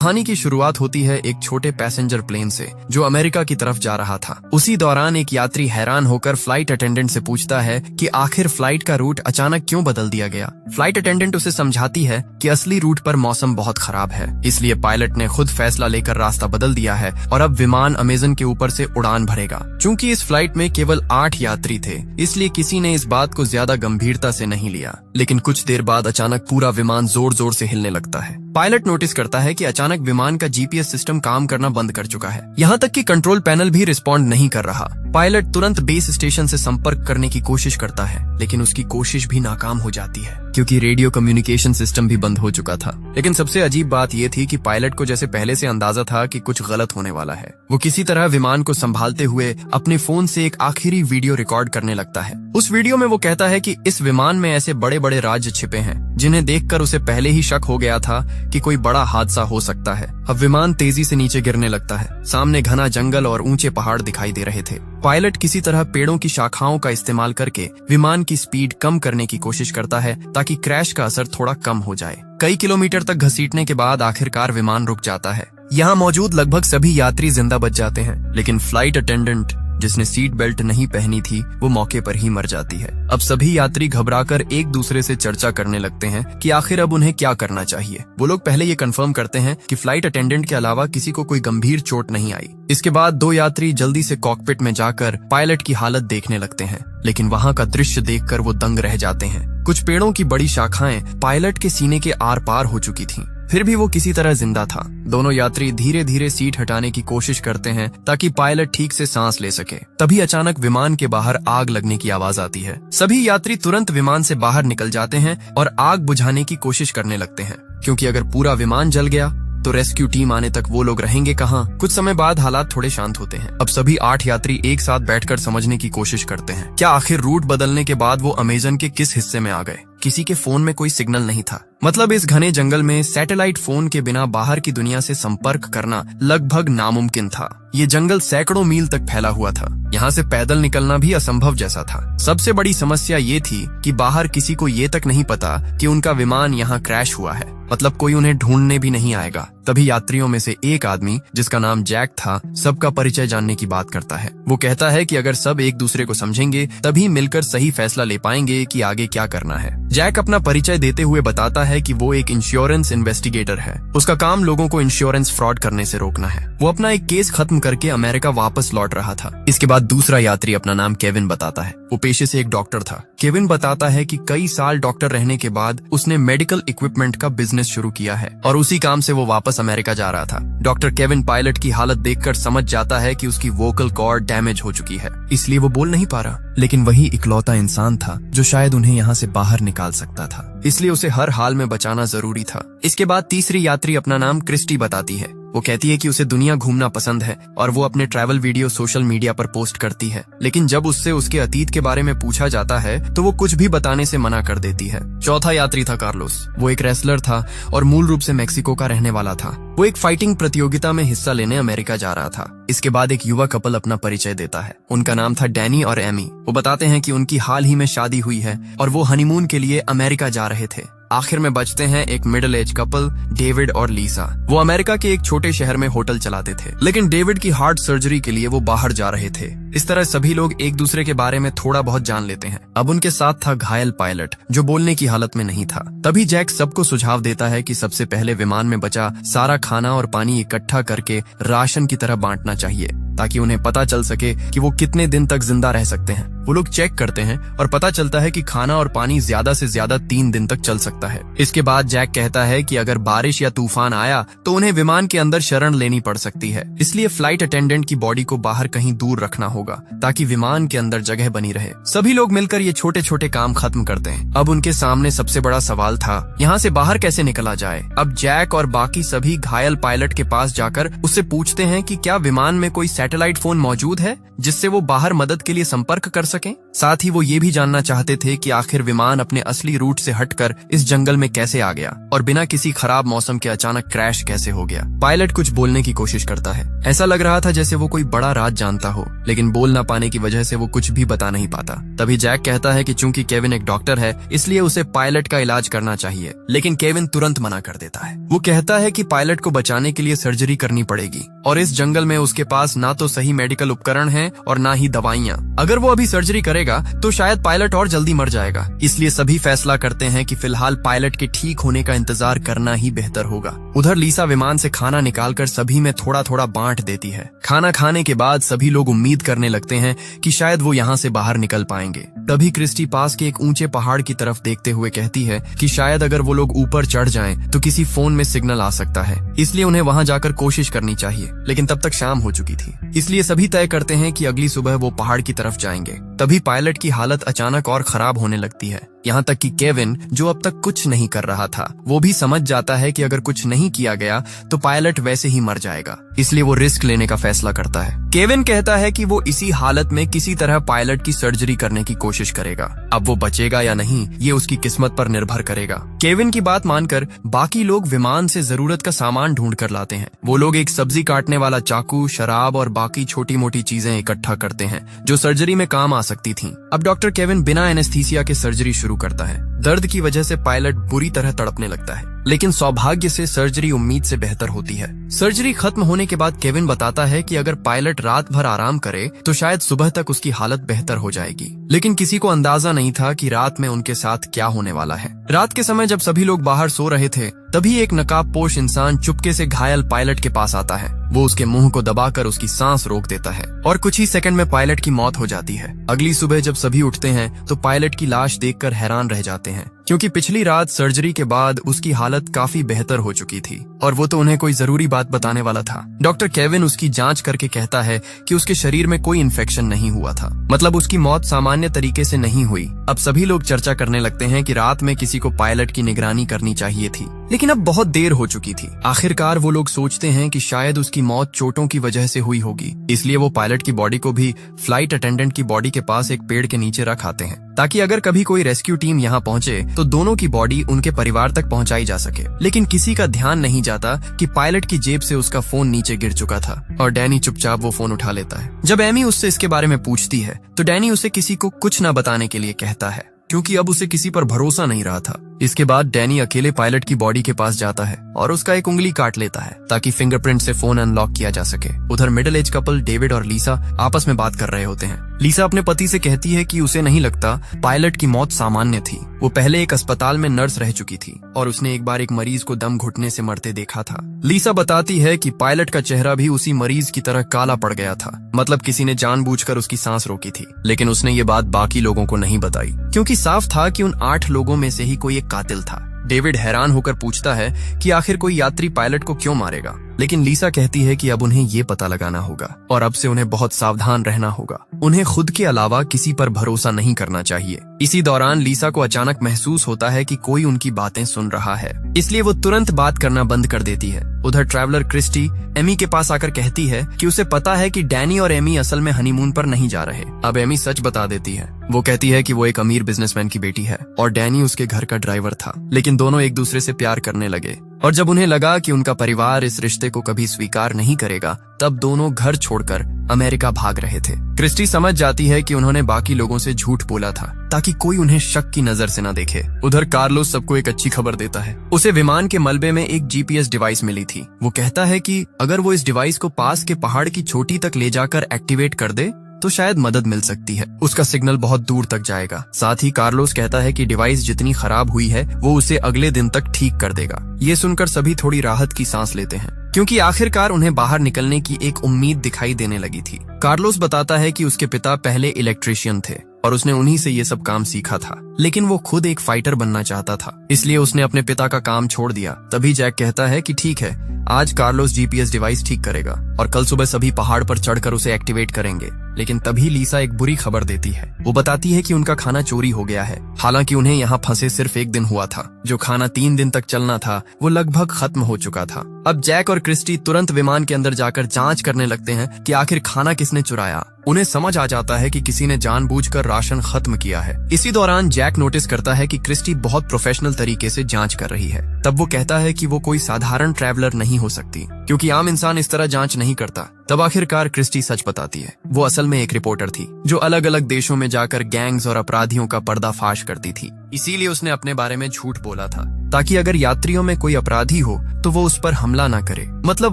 कहानी की शुरुआत होती है एक छोटे पैसेंजर प्लेन से जो अमेरिका की तरफ जा रहा था। उसी दौरान एक यात्री हैरान होकर फ्लाइट अटेंडेंट से पूछता है कि आखिर फ्लाइट का रूट अचानक क्यों बदल दिया गया। फ्लाइट अटेंडेंट उसे समझाती है कि असली रूट पर मौसम बहुत खराब है, इसलिए पायलट ने खुद फैसला लेकर रास्ता बदल दिया है और अब विमान अमेज़न के ऊपर से उड़ान भरेगा। चूंकि इस फ्लाइट में केवल 8 यात्री थे, इसलिए किसी ने इस बात को ज्यादा गंभीरता से नहीं लिया। लेकिन कुछ देर बाद अचानक पूरा विमान जोर जोर से हिलने लगता है। पायलट नोटिस करता है कि अचानक विमान का जीपीएस सिस्टम काम करना बंद कर चुका है, यहाँ तक कि कंट्रोल पैनल भी रिस्पॉन्ड नहीं कर रहा। पायलट तुरंत बेस स्टेशन से संपर्क करने की कोशिश करता है, लेकिन उसकी कोशिश भी नाकाम हो जाती है क्योंकि रेडियो कम्युनिकेशन सिस्टम भी बंद हो चुका था। लेकिन सबसे अजीब बात यह थी कि पायलट को जैसे पहले से अंदाजा था कि कुछ गलत होने वाला है। वो किसी तरह विमान को संभालते हुए अपने फोन से एक आखिरी वीडियो रिकॉर्ड करने लगता है। उस वीडियो में वो कहता है कि इस विमान में ऐसे बड़े बड़े राज्य छिपे हैं जिन्हें देखकर उसे पहले ही शक हो गया था कि कोई बड़ा हादसा हो सकता है। अब विमान तेजी से नीचे गिरने लगता है। सामने घना जंगल और ऊंचे पहाड़ दिखाई दे रहे थे। पायलट किसी तरह पेड़ों की शाखाओं का इस्तेमाल करके विमान की स्पीड कम करने की कोशिश करता है ताकि क्रैश का असर थोड़ा कम हो जाए। कई किलोमीटर तक घसीटने के बाद आखिरकार विमान रुक जाता है। यहाँ मौजूद लगभग सभी यात्री जिंदा बच जाते हैं, लेकिन फ्लाइट अटेंडेंट जिसने सीट बेल्ट नहीं पहनी थी वो मौके पर ही मर जाती है। अब सभी यात्री घबराकर एक दूसरे से चर्चा करने लगते हैं कि आखिर अब उन्हें क्या करना चाहिए। वो लोग पहले ये कंफर्म करते हैं कि फ्लाइट अटेंडेंट के अलावा किसी को कोई गंभीर चोट नहीं आई। इसके बाद 2 यात्री जल्दी से कॉकपिट में जाकर पायलट की हालत देखने लगते हैं, लेकिन वहाँ का दृश्य देखकर वो दंग रह जाते हैं। कुछ पेड़ों की बड़ी शाखाएं पायलट के सीने के आर पार हो चुकी थीं, फिर भी वो किसी तरह जिंदा था। दोनों यात्री धीरे धीरे सीट हटाने की कोशिश करते हैं ताकि पायलट ठीक से सांस ले सके। तभी अचानक विमान के बाहर आग लगने की आवाज आती है। सभी यात्री तुरंत विमान से बाहर निकल जाते हैं और आग बुझाने की कोशिश करने लगते हैं, क्योंकि अगर पूरा विमान जल गया तो रेस्क्यू टीम आने तक वो लोग रहेंगे कहाँ। कुछ समय बाद हालात थोड़े शांत होते हैं। अब सभी 8 यात्री एक साथ बैठकर समझने की कोशिश करते हैं क्या आखिर रूट बदलने के बाद वो अमेज़न के किस हिस्से में आ गए। किसी के फोन में कोई सिग्नल नहीं था, मतलब इस घने जंगल में सैटेलाइट फोन के बिना बाहर की दुनिया से संपर्क करना लगभग नामुमकिन था। ये जंगल सैकड़ों मील तक फैला हुआ था, यहाँ से पैदल निकलना भी असंभव जैसा था। सबसे बड़ी समस्या ये थी कि बाहर किसी को ये तक नहीं पता कि उनका विमान यहाँ क्रैश हुआ है, मतलब कोई उन्हें ढूंढने भी नहीं आएगा। तभी यात्रियों में से एक आदमी जिसका नाम जैक था सबका परिचय जानने की बात करता है। वो कहता है कि अगर सब एक दूसरे को समझेंगे तभी मिलकर सही फैसला ले पाएंगे कि आगे क्या करना है। जैक अपना परिचय देते हुए बताता है कि वो एक इंश्योरेंस इन्वेस्टिगेटर है। उसका काम लोगों को इंश्योरेंस फ्रॉड करने से रोकना है। वो अपना एक केस खत्म करके अमेरिका वापस लौट रहा था। इसके बाद दूसरा यात्री अपना नाम केविन बताता है। वो पेशे से एक डॉक्टर था। केविन बताता है कि कई साल डॉक्टर रहने के बाद उसने मेडिकल इक्विपमेंट का बिजनेस शुरू किया है और उसी काम से वो वापस अमेरिका जा रहा था। डॉक्टर केविन पायलट की हालत देखकर समझ जाता है कि उसकी वोकल कॉर्ड डैमेज हो चुकी है, इसलिए वो बोल नहीं पा रहा। लेकिन वही इकलौता इंसान था जो शायद उन्हें यहाँ से बाहर निकाल सकता था, इसलिए उसे हर हाल में बचाना जरूरी था। इसके बाद तीसरी यात्री अपना नाम क्रिस्टी बताती है। वो कहती है कि उसे दुनिया घूमना पसंद है और वो अपने ट्रैवल वीडियो सोशल मीडिया पर पोस्ट करती है, लेकिन जब उससे उसके अतीत के बारे में पूछा जाता है तो वो कुछ भी बताने से मना कर देती है। चौथा यात्री था कार्लोस। वो एक रेसलर था और मूल रूप से मेक्सिको का रहने वाला था। वो एक फाइटिंग प्रतियोगिता में हिस्सा लेने अमेरिका जा रहा था। इसके बाद एक युवा कपल अपना परिचय देता है। उनका नाम था डैनी और एमी। वो बताते हैं कि उनकी हाल ही में शादी हुई है और वो हनीमून के लिए अमेरिका जा रहे थे। आखिर में बचते हैं एक मिडिल एज कपल डेविड और लीसा। वो अमेरिका के एक छोटे शहर में होटल चलाते थे, लेकिन डेविड की हार्ट सर्जरी के लिए वो बाहर जा रहे थे। इस तरह सभी लोग एक दूसरे के बारे में थोड़ा बहुत जान लेते हैं। अब उनके साथ था घायल पायलट जो बोलने की हालत में नहीं था। तभी जैक सबको सुझाव देता है कि सबसे पहले विमान में बचा सारा खाना और पानी इकट्ठा करके राशन की तरह बांटना चाहिए ताकि उन्हें पता चल सके कि वो कितने दिन तक जिंदा रह सकते हैं। वो लोग चेक करते हैं और पता चलता है कि खाना और पानी ज्यादा से ज्यादा 3 दिन तक चल सकता है। इसके बाद जैक कहता है कि अगर बारिश या तूफान आया तो उन्हें विमान के अंदर शरण लेनी पड़ सकती है, इसलिए फ्लाइट अटेंडेंट की बॉडी को बाहर कहीं दूर रखना होगा ताकि विमान के अंदर जगह बनी रहे। सभी लोग मिलकर ये छोटे छोटे काम खत्म करते हैं। अब उनके सामने सबसे बड़ा सवाल था यहाँ से बाहर कैसे निकला जाए। अब जैक और बाकी सभी घायल पायलट के पास जाकर उससे पूछते हैं कि क्या विमान में कोई सैटेलाइट फोन मौजूद है जिससे वो बाहर मदद के लिए संपर्क कर सकें। साथ ही वो ये भी जानना चाहते थे कि आखिर विमान अपने असली रूट से हटकर इस जंगल में कैसे आ गया और बिना किसी खराब मौसम के अचानक क्रैश कैसे हो गया। पायलट कुछ बोलने की कोशिश करता है। ऐसा लग रहा था जैसे वो कोई बड़ा राज जानता हो, लेकिन बोल ना पाने की वजह से वो कुछ भी बता नहीं पाता। तभी जैक कहता है कि चूंकि केविन एक डॉक्टर है इसलिए उसे पायलट का इलाज करना चाहिए, लेकिन केविन तुरंत मना कर देता है। वो कहता है कि पायलट को बचाने के लिए सर्जरी करनी पड़ेगी और इस जंगल में उसके पास ना तो सही मेडिकल उपकरण हैं और ना ही दवाइयाँ। अगर वो अभी सर्जरी करेगा तो शायद पायलट और जल्दी मर जाएगा। इसलिए सभी फैसला करते हैं कि फिलहाल पायलट के ठीक होने का इंतजार करना ही बेहतर होगा। उधर लीसा विमान से खाना निकालकर सभी में थोड़ा थोड़ा बांट देती है। खाना खाने के बाद सभी लोग उम्मीद करने लगते हैं कि शायद वो यहाँ से बाहर निकल पाएंगे। तभी क्रिस्टी पास के एक ऊंचे पहाड़ की तरफ देखते हुए कहती है कि शायद अगर वो लोग ऊपर चढ़ जाएं तो किसी फोन में सिग्नल आ सकता है, इसलिए उन्हें वहां जाकर कोशिश करनी चाहिए। लेकिन तब तक शाम हो चुकी थी, इसलिए सभी तय करते हैं कि अगली सुबह वो पहाड़ की तरफ जाएंगे। तभी पायलट की हालत अचानक और खराब होने लगती है, यहाँ तक कि केविन जो अब तक कुछ नहीं कर रहा था वो भी समझ जाता है कि अगर कुछ नहीं किया गया तो पायलट वैसे ही मर जाएगा। इसलिए वो रिस्क लेने का फैसला करता है। केविन कहता है कि वो इसी हालत में किसी तरह पायलट की सर्जरी करने की कोशिश करेगा। अब वो बचेगा या नहीं ये उसकी किस्मत पर निर्भर करेगा। केविन की बात मानकर बाकी लोग विमान से जरूरत का सामान ढूंढ कर लाते हैं। वो लोग एक सब्जी काटने वाला चाकू, शराब और बाकी छोटी मोटी चीजें इकट्ठा करते हैं जो सर्जरी में काम आ सकती थीं। अब डॉक्टर केविन बिना एनेस्थीसिया के सर्जरी शुरू करता है। दर्द की वजह से पायलट बुरी तरह तड़पने लगता है, लेकिन सौभाग्य से सर्जरी उम्मीद से बेहतर होती है। सर्जरी खत्म होने के बाद केविन बताता है कि अगर पायलट रात भर आराम करे तो शायद सुबह तक उसकी हालत बेहतर हो जाएगी। लेकिन किसी को अंदाजा नहीं था कि रात में उनके साथ क्या होने वाला है। रात के समय जब सभी लोग बाहर सो रहे थे तभी एक नकाबपोश इंसान चुपके से घायल पायलट के पास आता है। वो उसके मुंह को दबाकर उसकी सांस रोक देता है और कुछ ही सेकंड में पायलट की मौत हो जाती है। अगली सुबह जब सभी उठते हैं तो पायलट की लाश देखकर हैरान रह जाते हैं, क्योंकि पिछली रात सर्जरी के बाद उसकी हालत काफी बेहतर हो चुकी थी और वो तो उन्हें कोई जरूरी बात बताने वाला था। डॉक्टर केविन उसकी जांच करके कहता है कि उसके शरीर में कोई इन्फेक्शन नहीं हुआ था, मतलब उसकी मौत सामान्य तरीके से नहीं हुई। अब सभी लोग चर्चा करने लगते हैं कि रात में किसी को पायलट की निगरानी करनी चाहिए थी, लेकिन अब बहुत देर हो चुकी थी। आखिरकार वो लोग सोचते हैं कि शायद उसकी मौत चोटों की वजह से हुई होगी, इसलिए वो पायलट की बॉडी को भी फ्लाइट अटेंडेंट की बॉडी के पास एक पेड़ के नीचे रख आते हैं, ताकि अगर कभी कोई रेस्क्यू टीम यहाँ पहुँचे तो दोनों की बॉडी उनके परिवार तक पहुँचाई जा सके। लेकिन किसी का ध्यान नहीं जाता कि पायलट की जेब से उसका फोन नीचे गिर चुका था और डैनी चुपचाप वो फोन उठा लेता है। जब एमी उससे इसके बारे में पूछती है तो डैनी उसे किसी को कुछ न बताने के लिए कहता है, क्योंकि अब उसे किसी पर भरोसा नहीं रहा था। इसके बाद डैनी अकेले पायलट की बॉडी के पास जाता है और उसका एक उंगली काट लेता है ताकि फिंगरप्रिंट से फोन अनलॉक किया जा सके। उधर मिडिल एज कपल डेविड और लीसा आपस में बात कर रहे होते हैं। लीसा अपने पति से कहती है कि उसे नहीं लगता पायलट की मौत सामान्य थी। वो पहले एक अस्पताल में नर्स रह चुकी थी और उसने एक बार एक मरीज को दम घुटने से मरते देखा था। लीसा बताती है कि पायलट का चेहरा भी उसी मरीज की तरह काला पड़ गया था, मतलब किसी ने जानबूझकर उसकी सांस रोकी थी। लेकिन उसने ये बात बाकी लोगों को नहीं बताई, क्योंकि साफ था कि उन 8 लोगों में से ही कोई एक कातिल था। डेविड हैरान होकर पूछता है कि आखिर कोई यात्री पायलट को क्यों मारेगा, लेकिन लीसा कहती है कि अब उन्हें ये पता लगाना होगा और अब से उन्हें बहुत सावधान रहना होगा। उन्हें खुद के अलावा किसी पर भरोसा नहीं करना चाहिए। इसी दौरान लीसा को अचानक महसूस होता है कि कोई उनकी बातें सुन रहा है, इसलिए वो तुरंत बात करना बंद कर देती है। उधर ट्रैवलर क्रिस्टी एमी के पास आकर कहती है कि उसे पता है कि डैनी और एमी असल में हनीमून पर नहीं जा रहे। अब एमी सच बता देती है। वो कहती है कि वो एक अमीर बिजनेसमैन की बेटी है और डैनी उसके घर का ड्राइवर था, लेकिन दोनों एक दूसरे से प्यार करने लगे और जब उन्हें लगा कि उनका परिवार इस रिश्ते को कभी स्वीकार नहीं करेगा तब दोनों घर छोड़कर अमेरिका भाग रहे थे। क्रिस्टी समझ जाती है कि उन्होंने बाकी लोगों से झूठ बोला था ताकि कोई उन्हें शक की नजर से न देखे। उधर कार्लोस सबको एक अच्छी खबर देता है। उसे विमान के मलबे में एक जीपीएस डिवाइस मिली थी। वो कहता है कि अगर वो इस डिवाइस को पास के पहाड़ की चोटी तक ले जाकर एक्टिवेट कर दे तो शायद मदद मिल सकती है। उसका सिग्नल बहुत दूर तक जाएगा। साथ ही कार्लोस कहता है कि डिवाइस जितनी खराब हुई है वो उसे अगले दिन तक ठीक कर देगा। ये सुनकर सभी थोड़ी राहत की सांस लेते हैं, क्योंकि आखिरकार उन्हें बाहर निकलने की एक उम्मीद दिखाई देने लगी थी। कार्लोस बताता है कि उसके पिता पहले इलेक्ट्रिशियन थे और उसने उन्हीं से ये सब काम सीखा था, लेकिन वो खुद एक फाइटर बनना चाहता था, इसलिए उसने अपने पिता का काम छोड़ दिया। तभी जैक कहता है कि ठीक है, आज कार्लोस जीपीएस डिवाइस ठीक करेगा और कल सुबह सभी पहाड़ पर चढ़कर उसे एक्टिवेट करेंगे। लेकिन तभी लीसा एक बुरी खबर देती है। वो बताती है कि उनका खाना चोरी हो गया है। हालांकि उन्हें यहाँ फंसे सिर्फ एक दिन हुआ था। जो खाना 3 दिन तक चलना था वो लगभग खत्म हो चुका था। अब जैक और क्रिस्टी तुरंत विमान के अंदर जाकर जांच करने लगते हैं कि आखिर खाना किसने चुराया। उन्हें समझ आ जाता है कि किसी ने जानबूझकर राशन खत्म किया है। इसी दौरान जैक नोटिस करता है कि क्रिस्टी बहुत प्रोफेशनल तरीके से जांच कर रही है। तब वो कहता है कि वो कोई साधारण ट्रैवलर नहीं हो सकती, क्योंकि आम इंसान इस तरह जांच नहीं करता। तब आखिरकार क्रिस्टी सच बताती है। वो असल में एक रिपोर्टर थी जो अलग अलग देशों में जाकर गैंग्स और अपराधियों का पर्दाफाश करती थी। इसीलिए उसने अपने बारे में झूठ बोला था, ताकि अगर यात्रियों में कोई अपराधी हो तो वो उस पर हमला ना करे। मतलब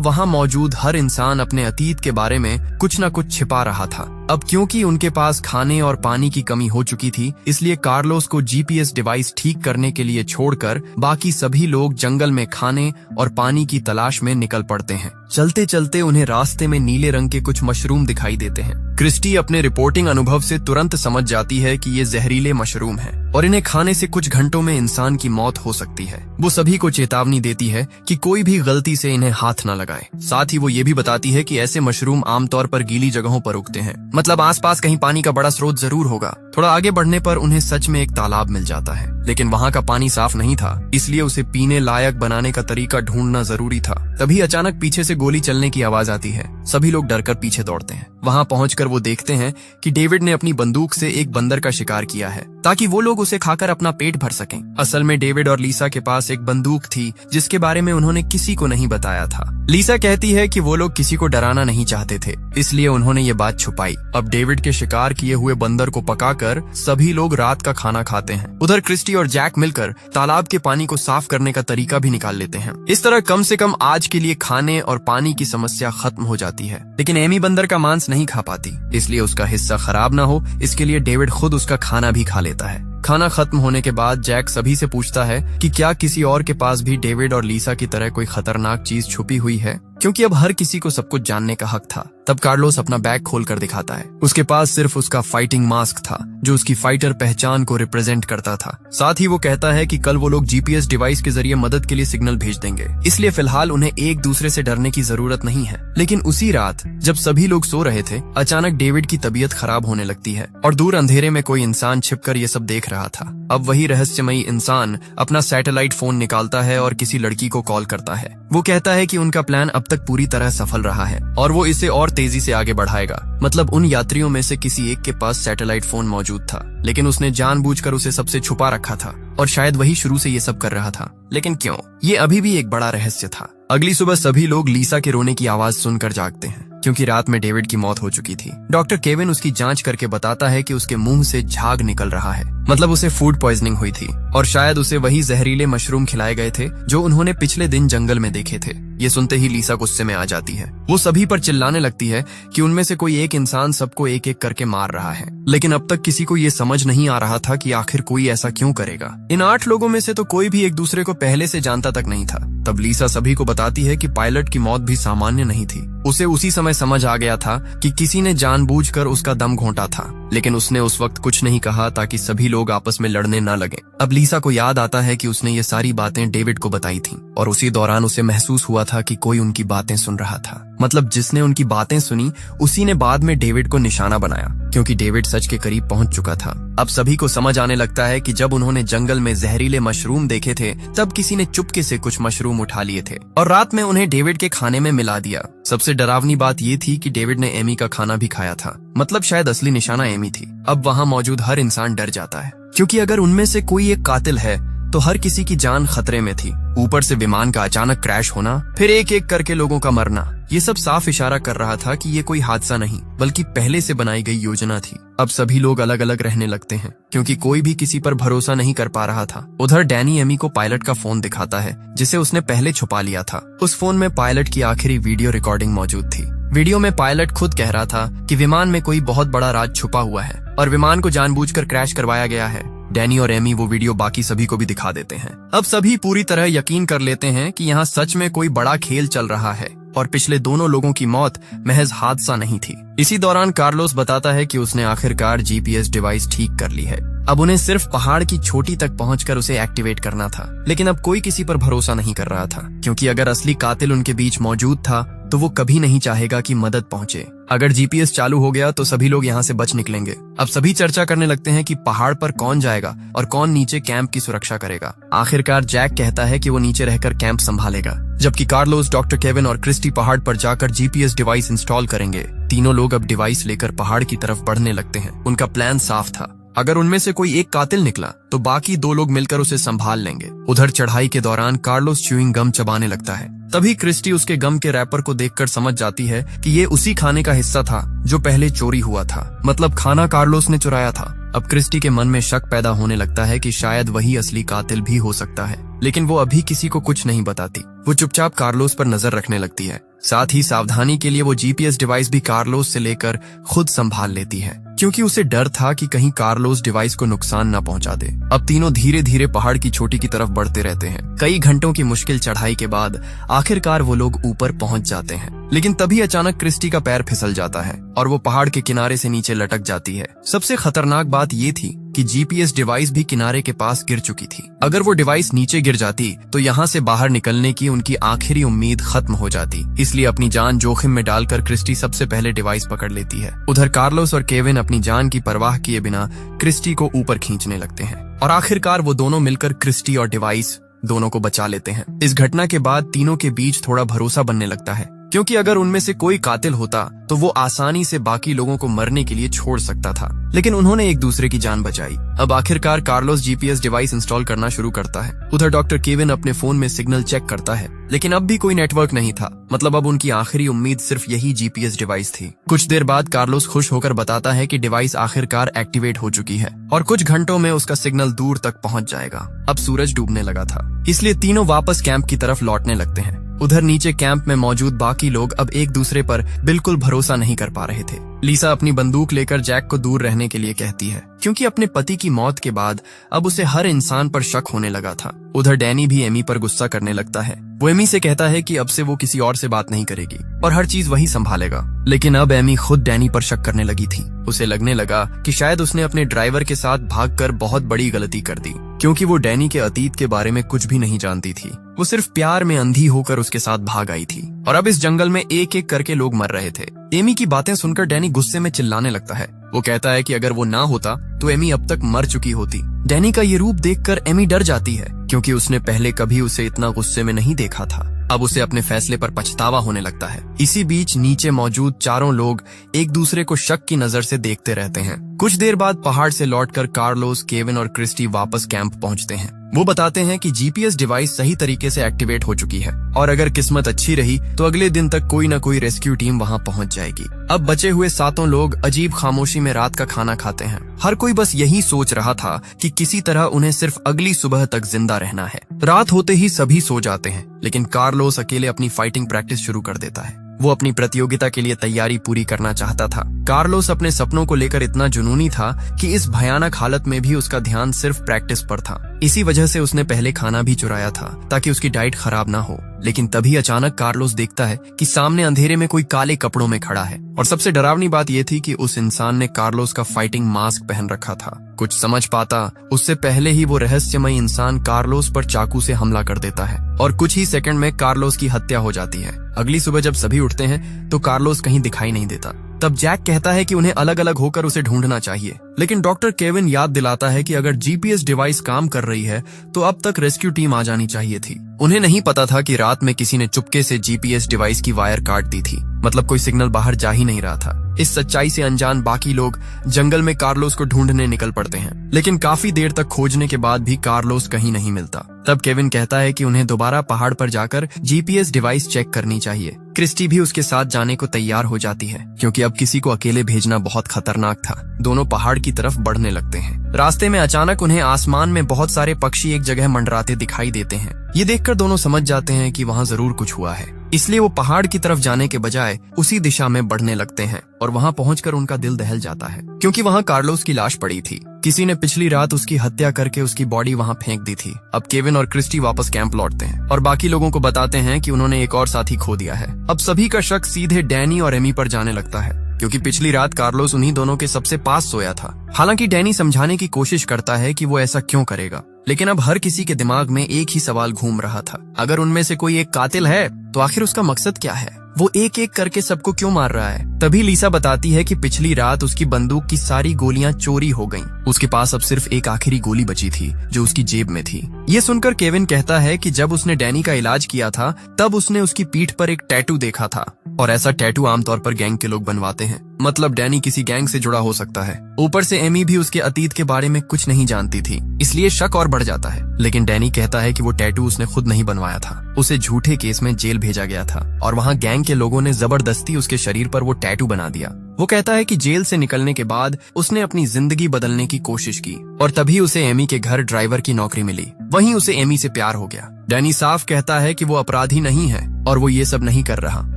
वहाँ मौजूद हर इंसान अपने अतीत के बारे में कुछ न कुछ छिपा रहा था। अब क्योंकि उनके पास खाने और पानी की कमी हो चुकी थी, इसलिए कार्लोस को जीपीएस डिवाइस ठीक करने के लिए छोड़कर बाकी सभी लोग जंगल में खाने और पानी की तलाश में निकल पड़ते हैं। चलते चलते उन्हें रास्ते में नीले रंग के कुछ मशरूम दिखाई देते हैं। क्रिस्टी अपने रिपोर्टिंग अनुभव से तुरंत समझ जाती है कि ये जहरीले मशरूम हैं और इन्हें खाने से कुछ घंटों में इंसान की मौत हो सकती है। वो सभी को चेतावनी देती है कि कोई भी गलती से इन्हें हाथ न लगाए। साथ ही वो ये भी बताती है कि ऐसे मशरूम आमतौर पर गीली जगहों पर उगते हैं, मतलब आसपास कहीं पानी का बड़ा स्रोत जरूर होगा। थोड़ा आगे बढ़ने पर उन्हें सच में एक तालाब मिल जाता है, लेकिन वहाँ का पानी साफ नहीं था, इसलिए उसे पीने लायक बनाने का तरीका ढूंढना जरूरी था। तभी अचानक पीछे से गोली चलने की आवाज आती है। सभी लोग डरकर पीछे दौड़ते हैं। वहाँ पहुंचकर वो देखते हैं कि डेविड ने अपनी बंदूक से एक बंदर का शिकार किया है, ताकि वो लोग उसे खाकर अपना पेट भर सकें। असल में डेविड और लीसा के पास एक बंदूक थी जिसके बारे में उन्होंने किसी को नहीं बताया था। लीसा कहती है कि वो लोग किसी को डराना नहीं चाहते थे, इसलिए उन्होंने ये बात छुपाई। अब डेविड के शिकार किए हुए बंदर को पकाकर सभी लोग रात का खाना खाते हैं। उधर क्रिस्टी और जैक मिलकर तालाब के पानी को साफ करने का तरीका भी निकाल लेते हैं। इस तरह कम से कम आज के लिए खाने और पानी की समस्या खत्म हो जाती है। लेकिन एमी बंदर का मांस नहीं खा पाती, इसलिए उसका हिस्सा खराब ना हो इसके लिए डेविड खुद उसका खाना भी खा लेता है। खाना खत्म होने के बाद जैक सभी से पूछता है कि क्या किसी और के पास भी डेविड और लीसा की तरह कोई खतरनाक चीज छुपी हुई है, क्योंकि अब हर किसी को सब कुछ जानने का हक था। तब कार्लोस अपना बैग खोलकर दिखाता है। उसके पास सिर्फ उसका फाइटिंग मास्क था जो उसकी फाइटर पहचान को रिप्रेजेंट करता था। साथ ही वो कहता है कि कल वो लोग जीपीएस डिवाइस के जरिए मदद के लिए सिग्नल भेज देंगे, इसलिए फिलहाल उन्हें एक दूसरे से डरने की जरूरत नहीं है। लेकिन उसी रात जब सभी लोग सो रहे थे, अचानक डेविड की तबीयत खराब होने लगती है और दूर अंधेरे में कोई इंसान छिपकर ये सब देख रहा था। अब वही रहस्यमयी इंसान अपना सैटेलाइट फोन निकालता है और किसी लड़की को कॉल करता है। वो कहता है कि उनका प्लान अब तक पूरी तरह सफल रहा है और वो इसे और तेजी से आगे बढ़ाएगा। मतलब उन यात्रियों में से किसी एक के पास सैटेलाइट फोन मौजूद था, लेकिन उसने जानबूझकर उसे सबसे छुपा रखा था और शायद वही शुरू से ये सब कर रहा था। लेकिन क्यों, ये अभी भी एक बड़ा रहस्य था। अगली सुबह सभी लोग लीसा के रोने की आवाज सुनकर जागते हैं, क्योंकि रात में डेविड की मौत हो चुकी थी। डॉक्टर केविन उसकी जांच करके बताता है कि उसके मुंह से झाग निकल रहा है, मतलब उसे फूड पॉइजनिंग हुई थी और शायद उसे वही जहरीले मशरूम खिलाए गए थे जो उन्होंने पिछले दिन जंगल में देखे थे। ये सुनते ही लीसा गुस्से में आ जाती है। वो सभी पर चिल्लाने लगती है कि उनमें से कोई एक इंसान सबको एक एक करके मार रहा है, लेकिन अब तक किसी को ये समझ नहीं आ रहा था कि आखिर कोई ऐसा क्यों करेगा। इन 8 लोगों में से तो कोई भी एक दूसरे को पहले से जानता तक नहीं था। तब लीसा सभी को बताती है कि पायलट की मौत भी सामान्य नहीं थी। उसे उसी समय समझ आ गया था कि किसी ने जानबूझकर उसका दम घोंटा था, लेकिन उसने उस वक्त कुछ नहीं कहा ताकि सभी लोग आपस में लड़ने न लगे। अब लीसा को याद आता है कि उसने ये सारी बातें डेविड को बताई थीं और उसी दौरान उसे महसूस हुआ था कि कोई उनकी बातें सुन रहा था। मतलब जिसने उनकी बातें सुनी उसी ने बाद में डेविड को निशाना बनाया, क्योंकि डेविड सच के करीब पहुंच चुका था। अब सभी को समझ आने लगता है कि जब उन्होंने जंगल में जहरीले मशरूम देखे थे, तब किसी ने चुपके से कुछ मशरूम उठा लिए थे और रात में उन्हें डेविड के खाने में मिला दिया। सबसे डरावनी बात ये थी कि डेविड ने एमी का खाना भी खाया था, मतलब शायद असली निशाना एमी थी। अब वहाँ मौजूद हर इंसान डर जाता है, क्योंकि अगर उनमें से कोई एक कातिल है तो हर किसी की जान खतरे में थी। ऊपर से विमान का अचानक क्रैश होना, फिर एक एक करके लोगों का मरना, ये सब साफ इशारा कर रहा था कि ये कोई हादसा नहीं बल्कि पहले से बनाई गई योजना थी। अब सभी लोग अलग अलग रहने लगते हैं, क्योंकि कोई भी किसी पर भरोसा नहीं कर पा रहा था। उधर डैनी एमी को पायलट का फोन दिखाता है जिसे उसने पहले छुपा लिया था। उस फोन में पायलट की आखिरी वीडियो रिकॉर्डिंग मौजूद थी। वीडियो में पायलट खुद कह रहा था कि विमान में कोई बहुत बड़ा राज छुपा हुआ है और विमान को जानबूझकर क्रैश करवाया गया है। डैनी और एमी वो वीडियो बाकी सभी को भी दिखा देते हैं। अब सभी पूरी तरह यकीन कर लेते हैं कि यहाँ सच में कोई बड़ा खेल चल रहा है और पिछले दोनों लोगों की मौत महज हादसा नहीं थी। इसी दौरान कार्लोस बताता है कि उसने आखिरकार जीपीएस डिवाइस ठीक कर ली है। अब उन्हें सिर्फ पहाड़ की चोटी तक पहुंचकर उसे एक्टिवेट करना था, लेकिन अब कोई किसी पर भरोसा नहीं कर रहा था, क्योंकि अगर असली कातिल उनके बीच मौजूद था तो वो कभी नहीं चाहेगा कि मदद पहुंचे। अगर जीपीएस चालू हो गया तो सभी लोग यहाँ से बच निकलेंगे। अब सभी चर्चा करने लगते हैं कि पहाड़ पर कौन जाएगा और कौन नीचे कैंप की सुरक्षा करेगा। आखिरकार जैक कहता है कि वो नीचे रहकर कैंप संभालेगा, जबकि कार्लोस, डॉक्टर केविन और क्रिस्टी पहाड़ पर जाकर जीपीएस डिवाइस इंस्टॉल करेंगे। तीनों लोग अब डिवाइस लेकर पहाड़ की तरफ बढ़ने लगते हैं। उनका प्लान साफ था, अगर उनमें से कोई एक कातिल निकला तो बाकी दो लोग मिलकर उसे संभाल लेंगे। उधर चढ़ाई के दौरान कार्लोस च्यूइंग गम चबाने लगता है। तभी क्रिस्टी उसके गम के रैपर को देखकर समझ जाती है कि ये उसी खाने का हिस्सा था जो पहले चोरी हुआ था, मतलब खाना कार्लोस ने चुराया था। अब क्रिस्टी के मन में शक पैदा होने लगता है कि शायद वही असली कातिल भी हो सकता है, लेकिन वो अभी किसी को कुछ नहीं बताती। वो चुपचाप कार्लोस पर नजर रखने लगती है। साथ ही सावधानी के लिए वो जीपीएस डिवाइस भी कार्लोस से लेकर खुद संभाल लेती है, क्योंकि उसे डर था कि कहीं कार्लोस डिवाइस को नुकसान न पहुंचा दे। अब तीनों धीरे धीरे पहाड़ की चोटी की तरफ बढ़ते रहते हैं। कई घंटों की मुश्किल चढ़ाई के बाद आखिरकार वो लोग ऊपर पहुंच जाते हैं, लेकिन तभी अचानक क्रिस्टी का पैर फिसल जाता है और वो पहाड़ के किनारे से नीचे लटक जाती है। सबसे खतरनाक बात ये थी कि जीपीएस डिवाइस भी किनारे के पास गिर चुकी थी। अगर वो डिवाइस नीचे गिर जाती तो यहाँ से बाहर निकलने की उनकी आखिरी उम्मीद खत्म हो जाती। इसलिए अपनी जान जोखिम में डालकर क्रिस्टी सबसे पहले डिवाइस पकड़ लेती है। उधर कार्लोस और केविन अपनी जान की परवाह किए बिना क्रिस्टी को ऊपर खींचने लगते हैं और आखिरकार वो दोनों मिलकर क्रिस्टी और डिवाइस दोनों को बचा लेते हैं। इस घटना के बाद तीनों के बीच थोड़ा भरोसा बनने लगता है, क्योंकि अगर उनमें से कोई कातिल होता तो वो आसानी से बाकी लोगों को मरने के लिए छोड़ सकता था, लेकिन उन्होंने एक दूसरे की जान बचाई। अब आखिरकार कार्लोस जीपीएस डिवाइस इंस्टॉल करना शुरू करता है। उधर डॉक्टर केविन अपने फोन में सिग्नल चेक करता है, लेकिन अब भी कोई नेटवर्क नहीं था। मतलब अब उनकी आखिरी उम्मीद सिर्फ यही जीपीएस डिवाइस थी। कुछ देर बाद कार्लोस खुश होकर बताता है कि डिवाइस आखिरकार एक्टिवेट हो चुकी है और कुछ घंटों में उसका सिग्नल दूर तक पहुंच जाएगा। अब सूरज डूबने लगा था, इसलिए तीनों वापस कैंप की तरफ लौटने लगते हैं। उधर नीचे कैंप में मौजूद बाकी लोग अब एक दूसरे पर बिल्कुल भरोसा नहीं कर पा रहे थे। लीसा अपनी बंदूक लेकर जैक को दूर रहने के लिए कहती है, क्योंकि अपने पति की मौत के बाद अब उसे हर इंसान पर शक होने लगा था। उधर डैनी भी एमी पर गुस्सा करने लगता है। वो एमी से कहता है कि अब से वो किसी और से बात नहीं करेगी और हर चीज वही संभालेगा। लेकिन अब एमी खुद डैनी पर शक करने लगी थी। उसे लगने लगा कि शायद उसने अपने ड्राइवर के साथ भागकर बहुत बड़ी गलती कर दी, क्योंकि वो डैनी के अतीत के बारे में कुछ भी नहीं जानती थी। वो सिर्फ प्यार में अंधी होकर उसके साथ भाग आई थी और अब इस जंगल में एक एक करके लोग मर रहे थे। एमी की बातें सुनकर डैनी गुस्से में चिल्लाने लगता है। वो कहता है कि अगर वो ना होता तो एमी अब तक मर चुकी होती। डैनी का ये रूप देखकर एमी डर जाती है, क्योंकि उसने पहले कभी उसे इतना गुस्से में नहीं देखा था। अब उसे अपने फैसले पर पछतावा होने लगता है। इसी बीच नीचे मौजूद चारों लोग एक दूसरे को शक की नजर से देखते रहते हैं। कुछ देर बाद पहाड़ से लौटकर कार्लोस, केविन और क्रिस्टी वापस कैंप पहुंचते हैं। वो बताते हैं कि जीपीएस डिवाइस सही तरीके से एक्टिवेट हो चुकी है और अगर किस्मत अच्छी रही तो अगले दिन तक कोई न कोई रेस्क्यू टीम वहां पहुंच जाएगी। अब बचे हुए सातों लोग अजीब खामोशी में रात का खाना खाते हैं। हर कोई बस यही सोच रहा था कि किसी तरह उन्हें सिर्फ अगली सुबह तक जिंदा रहना है। रात होते ही सभी सो जाते हैं, लेकिन कार्लोस अकेले अपनी फाइटिंग प्रैक्टिस शुरू कर देता है। वो अपनी प्रतियोगिता के लिए तैयारी पूरी करना चाहता था। कार्लोस अपने सपनों को लेकर इतना जुनूनी था कि इस भयानक हालत में भी उसका ध्यान सिर्फ प्रैक्टिस पर था। इसी वजह से उसने पहले खाना भी चुराया था ताकि उसकी डाइट खराब ना हो। लेकिन तभी अचानक कार्लोस देखता है कि सामने अंधेरे में कोई काले कपड़ों में खड़ा है और सबसे डरावनी बात यह थी कि उस इंसान ने कार्लोस का फाइटिंग मास्क पहन रखा था। कुछ समझ पाता उससे पहले ही वो रहस्यमय इंसान कार्लोस पर चाकू से हमला कर देता है और कुछ ही सेकंड में कार्लोस की हत्या हो जाती है। अगली सुबह जब सभी उठते हैं तो कार्लोस कहीं दिखाई नहीं देता। तब जैक कहता है कि उन्हें अलग अलग होकर उसे ढूंढना चाहिए, लेकिन डॉक्टर केविन याद दिलाता है कि अगर जीपीएस डिवाइस काम कर रही है तो अब तक रेस्क्यू टीम आ जानी चाहिए थी। उन्हें नहीं पता था कि रात में किसी ने चुपके से जीपीएस डिवाइस की वायर काट दी थी, मतलब कोई सिग्नल बाहर जा ही नहीं रहा था। इस सच्चाई से अनजान बाकी लोग जंगल में कार्लोस को ढूंढने निकल पड़ते हैं, लेकिन काफी देर तक खोजने के बाद भी कार्लोस कहीं नहीं मिलता। तब केविन कहता है कि उन्हें दोबारा पहाड़ पर जाकर जीपीएस डिवाइस चेक करनी चाहिए। क्रिस्टी भी उसके साथ जाने को तैयार हो जाती है, क्योंकि अब किसी को अकेले भेजना बहुत खतरनाक था। दोनों पहाड़ की तरफ बढ़ने लगते हैं। रास्ते में अचानक उन्हें आसमान में बहुत सारे पक्षी एक जगह मंडराते दिखाई देते हैं। ये देखकर दोनों समझ जाते हैं कि वहाँ जरूर कुछ हुआ है। इसलिए वो पहाड़ की तरफ जाने के बजाय उसी दिशा में बढ़ने लगते हैं और वहाँ पहुंचकर उनका दिल दहल जाता है, क्योंकि वहाँ कार्लोस की लाश पड़ी थी। किसी ने पिछली रात उसकी हत्या करके उसकी बॉडी वहाँ फेंक दी थी। अब केविन और क्रिस्टी वापस कैंप लौटते हैं और बाकी लोगों को बताते हैं कि उन्होंने एक और साथी खो दिया है। अब सभी का शक सीधे डैनी और एमी पर जाने लगता है, क्योंकि पिछली रात कार्लोस उन्हीं दोनों के सबसे पास सोया था। हालांकि डैनी समझाने की कोशिश करता है कि वो ऐसा क्यों करेगा, लेकिन अब हर किसी के दिमाग में एक ही सवाल घूम रहा था, अगर उनमें से कोई एक कातिल है तो आखिर उसका मकसद क्या है? वो एक एक करके सबको क्यों मार रहा है? तभी लीसा बताती है कि पिछली रात उसकी बंदूक की सारी गोलियां चोरी हो गईं। उसके पास अब सिर्फ एक आखिरी गोली बची थी जो उसकी जेब में थी। ये सुनकर केविन कहता है कि जब उसने डैनी का इलाज किया था तब उसने उसकी पीठ पर एक टैटू देखा था, और ऐसा टैटू आमतौर पर गैंग के लोग बनवाते हैं, मतलब डैनी किसी गैंग से जुड़ा हो सकता है। ऊपर से एमी भी उसके अतीत के बारे में कुछ नहीं जानती थी, इसलिए शक और बढ़ जाता है। लेकिन डैनी कहता है कि वो टैटू उसने खुद नहीं बनवाया था, उसे झूठे केस में जेल भेजा गया था और वहाँ गैंग के लोगों ने जबरदस्ती उसके शरीर पर वो टैटू बना दिया। वो कहता है कि जेल से निकलने के बाद उसने अपनी जिंदगी बदलने की कोशिश की और तभी उसे एमी के घर ड्राइवर की नौकरी मिली। वहीं उसे एमी से प्यार हो गया। डैनी साफ कहता है कि वो अपराधी नहीं है और वो ये सब नहीं कर रहा।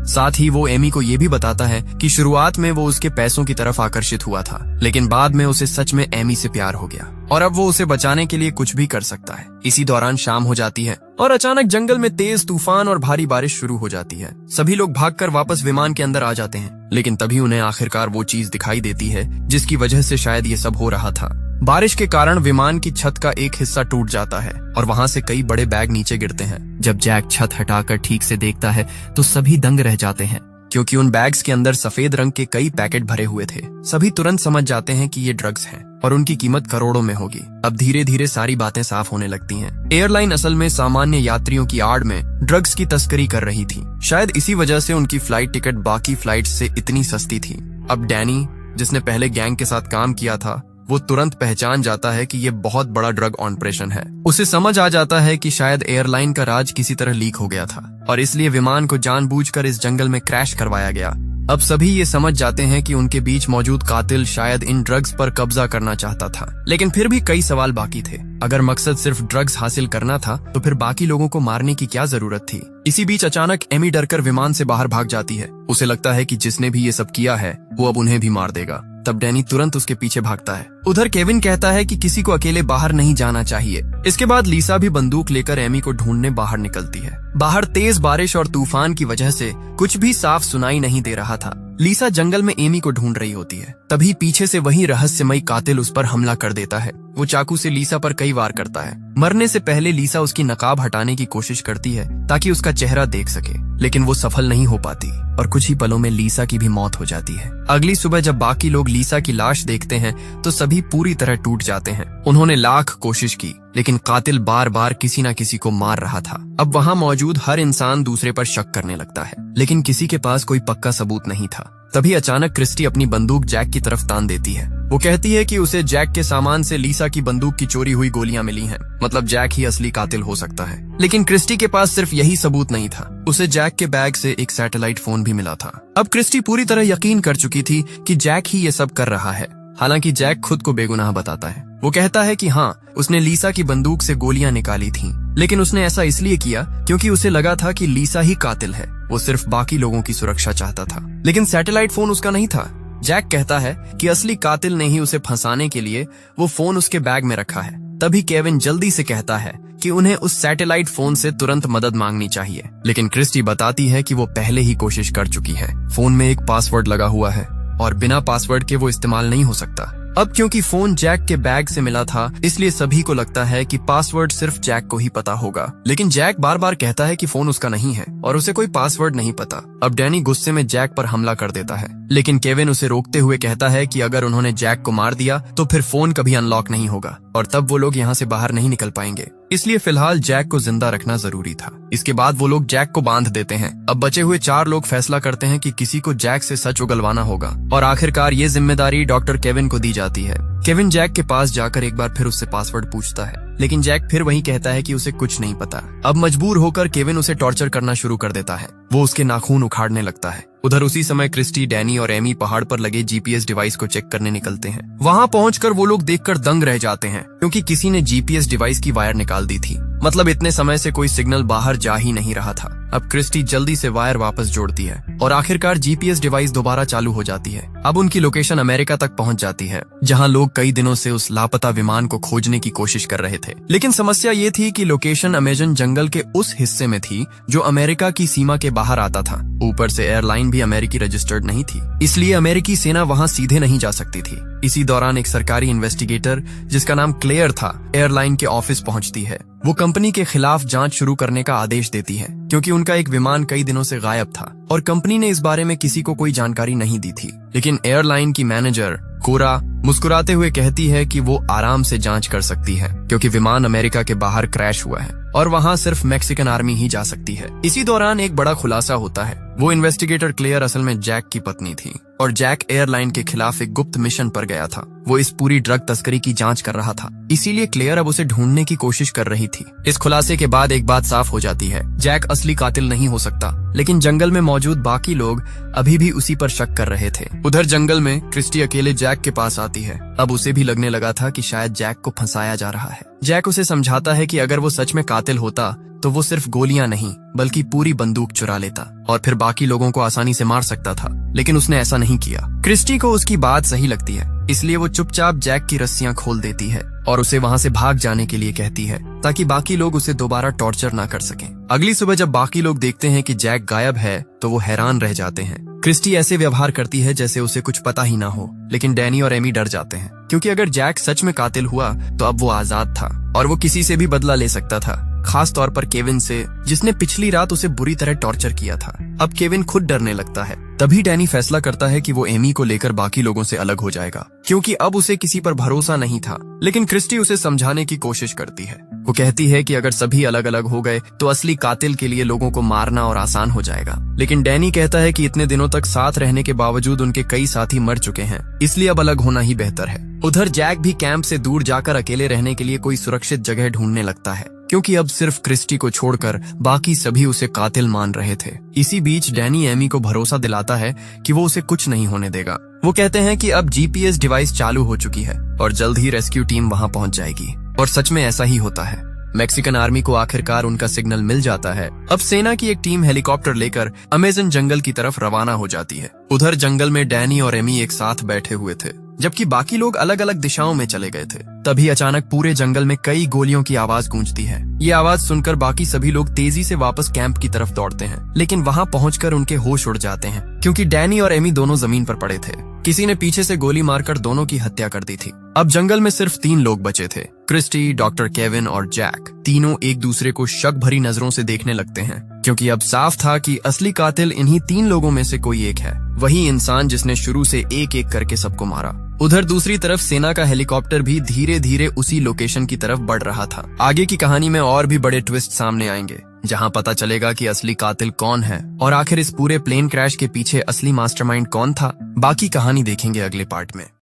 साथ ही वो एमी को ये भी बताता है कि शुरुआत में वो उसके पैसों की तरफ आकर्षित हुआ था, लेकिन बाद में उसे सच में एमी से प्यार हो गया और अब वो उसे बचाने के लिए कुछ भी कर सकता है। इसी दौरान शाम हो जाती है और अचानक जंगल में तेज तूफान और भारी बारिश शुरू हो जाती है। सभी लोग भागकर वापस विमान के अंदर आ जाते हैं, लेकिन तभी उन्हें आखिरकार वो चीज दिखाई देती है जिसकी वजह से शायद ये सब हो रहा था। बारिश के कारण विमान की छत का एक हिस्सा टूट जाता है और वहाँ से कई बड़े बैग नीचे गिरते हैं। जब जैक छत हटाकर ठीक से देखता है तो सभी दंग रह जाते हैं, क्योंकि उन बैग्स के अंदर सफेद रंग के कई पैकेट भरे हुए थे। सभी तुरंत समझ जाते हैं कि ये ड्रग्स हैं और उनकी कीमत करोड़ों में होगी। अब धीरे धीरे सारी बातें साफ होने लगती हैं। एयरलाइन असल में सामान्य यात्रियों की आड़ में ड्रग्स की तस्करी कर रही थी। शायद इसी वजह से उनकी फ्लाइट टिकट बाकी फ्लाइट से इतनी सस्ती थी। अब डैनी, जिसने पहले गैंग के साथ काम किया था, वो तुरंत पहचान जाता है कि ये बहुत बड़ा ड्रग ऑपरेशन है। उसे समझ आ जाता है कि शायद एयरलाइन का राज किसी तरह लीक हो गया था और इसलिए विमान को जानबूझकर इस जंगल में क्रैश करवाया गया। अब सभी ये समझ जाते हैं कि उनके बीच मौजूद कातिल शायद इन ड्रग्स पर कब्जा करना चाहता था, लेकिन फिर भी कई सवाल बाकी थे। अगर मकसद सिर्फ ड्रग्स हासिल करना था तो फिर बाकी लोगों को मारने की क्या जरूरत थी? इसी बीच अचानक एमी डरकर विमान से बाहर भाग जाती है। उसे लगता है कि जिसने भी ये सब किया है वो अब उन्हें भी मार देगा। तब डैनी तुरंत उसके पीछे भागता है। उधर केविन कहता है कि किसी को अकेले बाहर नहीं जाना चाहिए। इसके बाद लीसा भी बंदूक लेकर एमी को ढूंढने बाहर निकलती है। बाहर तेज बारिश और तूफान की वजह से कुछ भी साफ सुनाई नहीं दे रहा था। लीसा जंगल में एमी को ढूंढ रही होती है, तभी पीछे से वही रहस्यमयी कातिल उस पर हमला कर देता है। वो चाकू से लीसा पर कई वार करता है। मरने से पहले लीसा उसकी नकाब हटाने की कोशिश करती है ताकि उसका चेहरा देख सके, लेकिन वो सफल नहीं हो पाती और कुछ ही पलों में लीसा की भी मौत हो जाती है। अगली सुबह जब बाकी लोग लीसा की लाश देखते हैं तो सभी पूरी तरह टूट जाते हैं। उन्होंने लाख कोशिश की, लेकिन कातिल बार बार किसी न किसी को मार रहा था। अब वहाँ मौजूद हर इंसान दूसरे पर शक करने लगता है, लेकिन किसी के पास कोई पक्का सबूत नहीं था। तभी अचानक क्रिस्टी अपनी बंदूक जैक की तरफ तान देती है। वो कहती है कि उसे जैक के सामान से लीसा की बंदूक की चोरी हुई गोलियां मिली हैं, मतलब जैक ही असली कातिल हो सकता है। लेकिन क्रिस्टी के पास सिर्फ यही सबूत नहीं था, उसे जैक के बैग से एक सैटेलाइट फोन भी मिला था। अब क्रिस्टी पूरी तरह यकीन कर चुकी थी कि जैक ही ये सब कर रहा है। हालांकि जैक खुद को बेगुनाह बताता है। वो कहता है कि हाँ, उसने लीसा की बंदूक से गोलियां निकाली थीं, लेकिन उसने ऐसा इसलिए किया क्योंकि उसे लगा था कि लीसा ही कातिल है। वो सिर्फ बाकी लोगों की सुरक्षा चाहता था, लेकिन सैटेलाइट फोन उसका नहीं था। जैक कहता है कि असली कातिल ने ही उसे फंसाने के लिए वो फोन उसके बैग में रखा है। तभी केविन जल्दी से कहता है कि उन्हें उस सैटेलाइट फोन से तुरंत मदद मांगनी चाहिए, लेकिन क्रिस्टी बताती है कि वो पहले ही कोशिश कर चुकी है। फोन में एक पासवर्ड लगा हुआ है और बिना पासवर्ड के वो इस्तेमाल नहीं हो सकता। अब क्योंकि फोन जैक के बैग से मिला था, इसलिए सभी को लगता है कि पासवर्ड सिर्फ जैक को ही पता होगा। लेकिन जैक बार बार कहता है कि फोन उसका नहीं है और उसे कोई पासवर्ड नहीं पता। अब डैनी गुस्से में जैक पर हमला कर देता है, लेकिन केविन उसे रोकते हुए कहता है कि अगर उन्होंने जैक को मार दिया तो फिर फोन कभी अनलॉक नहीं होगा और तब वो लोग यहाँ से बाहर नहीं निकल पाएंगे। इसलिए फिलहाल जैक को जिंदा रखना जरूरी था। इसके बाद वो लोग जैक को बांध देते हैं। अब बचे हुए 4 लोग फैसला करते हैं कि किसी को जैक से सच उगलवाना होगा और आखिरकार ये जिम्मेदारी डॉक्टर केविन को दी जाती है। केविन जैक के पास जाकर एक बार फिर उससे पासवर्ड पूछता है, लेकिन जैक फिर वही कहता है कि उसे कुछ नहीं पता। अब मजबूर होकर केविन उसे टॉर्चर करना शुरू कर देता है। वो उसके नाखून उखाड़ने लगता है। उधर उसी समय क्रिस्टी, डैनी और एमी पहाड़ पर लगे जीपीएस डिवाइस को चेक करने निकलते हैं। वहां पहुंचकर वो लोग देखकर दंग रह जाते हैं, क्योंकि किसी ने जीपीएस डिवाइस की वायर निकाल दी थी। मतलब इतने समय से कोई सिग्नल बाहर जा ही नहीं रहा था। अब क्रिस्टी जल्दी से वायर वापस जोड़ती है और आखिरकार जीपीएस डिवाइस दोबारा चालू हो जाती है। अब उनकी लोकेशन अमेरिका तक पहुंच जाती है, जहां लोग कई दिनों से उस लापता विमान को खोजने की कोशिश कर रहे थे। लेकिन समस्या ये थी कि लोकेशन अमेजन जंगल के उस हिस्से में थी जो अमेरिका की सीमा के बाहर आता था। ऊपर से एयरलाइन भी अमेरिकी रजिस्टर्ड नहीं थी, इसलिए अमेरिकी सेना वहां सीधे नहीं जा सकती थी। इसी दौरान एक सरकारी इन्वेस्टिगेटर जिसका नाम क्लेयर था, एयरलाइन के ऑफिस पहुंचती है। वो कंपनी के खिलाफ जांच शुरू करने का आदेश देती है, क्योंकि उनका एक विमान कई दिनों से गायब था और कंपनी ने इस बारे में किसी को कोई जानकारी नहीं दी थी। लेकिन एयरलाइन की मैनेजर कोरा मुस्कुराते हुए कहती है कि वो आराम से जांच कर सकती है, क्योंकि विमान अमेरिका के बाहर क्रैश हुआ है और वहां सिर्फ मैक्सिकन आर्मी ही जा सकती है। इसी दौरान एक बड़ा खुलासा होता है। वो इन्वेस्टिगेटर क्लेयर असल में जैक की पत्नी थी और जैक एयरलाइन के खिलाफ एक गुप्त मिशन पर गया था। वो इस पूरी ड्रग तस्करी की जांच कर रहा था, इसीलिए क्लेयर अब उसे ढूंढने की कोशिश कर रही थी। इस खुलासे के बाद एक बात साफ हो जाती है, जैक असली कातिल नहीं हो सकता, लेकिन जंगल में मौजूद बाकी लोग अभी भी उसी पर शक कर रहे थे। उधर जंगल में क्रिस्टी अकेले जैक के पास आती है। अब उसे भी लगने लगा था कि शायद जैक को फंसाया जा रहा है। जैक उसे समझाता है कि अगर वो सच में कातिल होता तो वो सिर्फ गोलियां नहीं बल्कि पूरी बंदूक चुरा लेता और फिर बाकी लोगों को आसानी से मार सकता था, लेकिन उसने ऐसा नहीं किया। क्रिस्टी को उसकी बात सही लगती है, इसलिए वो चुपचाप जैक की रस्सियां खोल देती है और उसे वहां से भाग जाने के लिए कहती है, ताकि बाकी लोग उसे दोबारा टॉर्चर ना कर सकें। अगली सुबह जब बाकी लोग देखते हैं कि जैक गायब है तो वो हैरान रह जाते हैं। क्रिस्टी ऐसे व्यवहार करती है जैसे उसे कुछ पता ही ना हो, लेकिन डैनी और एमी डर जाते हैं, क्योंकि अगर जैक सच में कातिल हुआ तो अब वो आजाद था और वो किसी से भी बदला ले सकता था, खास तौर पर केविन से, जिसने पिछली रात उसे बुरी तरह टॉर्चर किया था। अब केविन खुद डरने लगता है। तभी डैनी फैसला करता है कि वो एमी को लेकर बाकी लोगों से अलग हो जाएगा, क्योंकि अब उसे किसी पर भरोसा नहीं था। लेकिन क्रिस्टी उसे समझाने की कोशिश करती है। वो कहती है कि अगर सभी अलग अलग हो गए तो असली कातिल के लिए लोगों को मारना और आसान हो जाएगा। लेकिन डैनी कहता है कि इतने दिनों तक साथ रहने के बावजूद उनके कई साथी मर चुके हैं, इसलिए अब अलग होना ही बेहतर है। उधर जैक भी कैंप से दूर जाकर अकेले रहने के लिए कोई सुरक्षित जगह ढूंढने लगता है, क्योंकि अब सिर्फ क्रिस्टी को छोड़कर बाकी सभी उसे कातिल मान रहे थे। इसी बीच डैनी एमी को भरोसा दिलाता है कि वो उसे कुछ नहीं होने देगा। वो कहते हैं कि अब जीपीएस डिवाइस चालू हो चुकी है और जल्द ही रेस्क्यू टीम वहां पहुंच जाएगी। और सच में ऐसा ही होता है। मैक्सिकन आर्मी को आखिरकार उनका सिग्नल मिल जाता है। अब सेना की एक टीम हेलीकॉप्टर लेकर अमेजन जंगल की तरफ रवाना हो जाती है। उधर जंगल में डैनी और एमी एक साथ बैठे हुए थे, जबकि बाकी लोग अलग अलग दिशाओं में चले गए थे। तभी अचानक पूरे जंगल में कई गोलियों की आवाज गूंजती है। ये आवाज सुनकर बाकी सभी लोग तेजी से वापस कैंप की तरफ दौड़ते हैं, लेकिन वहां पहुंचकर उनके होश उड़ जाते हैं, क्योंकि डैनी और एमी दोनों जमीन पर पड़े थे। किसी ने पीछे से गोली मारकर दोनों की हत्या कर दी थी। अब जंगल में सिर्फ 3 लोग बचे थे, क्रिस्टी, डॉक्टर केविन और जैक। तीनों एक दूसरे को शक भरी नजरों से देखने लगते हैं, क्योंकि अब साफ था कि असली कातिल इन्हीं 3 लोगों में से कोई एक है, वही इंसान जिसने शुरू से एक एक करके सबको मारा। उधर दूसरी तरफ सेना का हेलीकॉप्टर भी धीरे धीरे उसी लोकेशन की तरफ बढ़ रहा था। आगे की कहानी में और भी बड़े ट्विस्ट सामने आएंगे, जहां पता चलेगा कि असली कातिल कौन है और आखिर इस पूरे प्लेन क्रैश के पीछे असली मास्टरमाइंड कौन था। बाकी कहानी देखेंगे अगले पार्ट में।